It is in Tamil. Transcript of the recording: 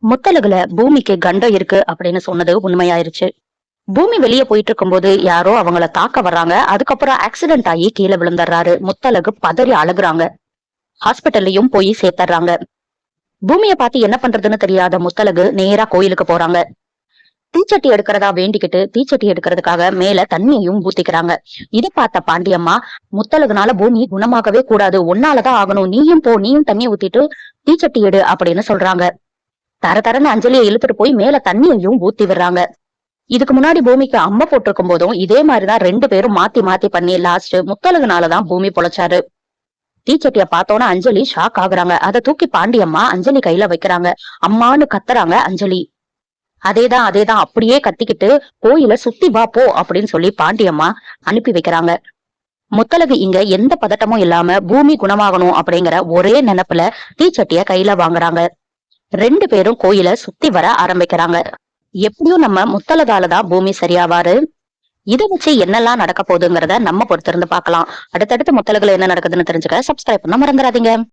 முத்தலகுல பூமிக்கு கண்டம் இருக்கு அப்படின்னு சொன்னது உண்மையாயிருச்சு. பூமி வெளியே போயிட்டு இருக்கும்போது யாரோ அவங்கள தாக்க வர்றாங்க. அதுக்கப்புறம் ஆக்சிடென்ட் ஆகி கீழே விழுந்துடுறாரு. முத்தலகு பதறி அழுகுறாங்க. ஹாஸ்பிட்டல்லையும் போய் சேர்த்துறாங்க. பூமியை பார்த்து என்ன பண்றதுன்னு தெரியாத முத்தலகு நேரா கோயிலுக்கு போறாங்க. தீச்சட்டி எடுக்கிறதா வேண்டிக்கிட்டு தீச்சட்டி எடுக்கிறதுக்காக மேல தண்ணியையும் ஊத்திக்கிறாங்க. இதை பார்த்த பாண்டியம்மா, முத்தலகுனால பூமி குணமாகவே கூடாது, ஒன்னாலதான் ஆகணும், நீயும் போ, நீயும் தண்ணி ஊத்திட்டு தீச்சட்டி எடு அப்படின்னு சொல்றாங்க. தர தரன்னு அஞ்சலியை இழுத்துட்டு போய் மேல தண்ணியையும் ஊத்தி விடுறாங்க. இதுக்கு முன்னாடி பூமிக்கு அம்மை போட்டிருக்கும் போதும் இதே மாதிரிதான் ரெண்டு பேரும் மாத்தி மாத்தி பண்ணி லாஸ்ட் முத்தலகுனாலதான் பூமி பொழைச்சாரு. தீச்சட்டிய பார்த்தோன்னா அஞ்சலி ஷாக் ஆகுறாங்க. அதை தூக்கி பாண்டியம்மா அஞ்சலி கையில வைக்கிறாங்க. அம்மான்னு கத்துறாங்க அஞ்சலி. அதேதான் அப்படியே கத்திக்கிட்டு கோயில சுத்தி வா போ அப்படின்னு சொல்லி பாண்டியம்மா அனுப்பி வைக்கிறாங்க. முத்தலகு இங்க எந்த பதட்டமும் இல்லாம பூமி குணமாகணும் அப்படிங்கிற ஒரே நினைப்புல தீச்சட்டிய கையில வாங்குறாங்க. ரெண்டு பேரும் கோயில சுத்தி வர ஆரம்பிக்கிறாங்க. எப்படியும் நம்ம முத்தலகாலதான் பூமி சரியாவாரு. இதை வச்சு என்னெல்லாம் நடக்க போகுதுங்கிறத நம்ம பொறுத்திருந்து பார்க்கலாம். அடுத்தடுத்து முத்தலகுல என்ன நடக்குதுன்னு தெரிஞ்சுக்க சப்ஸ்கிரைப் பண்ண மறந்துடாதீங்க.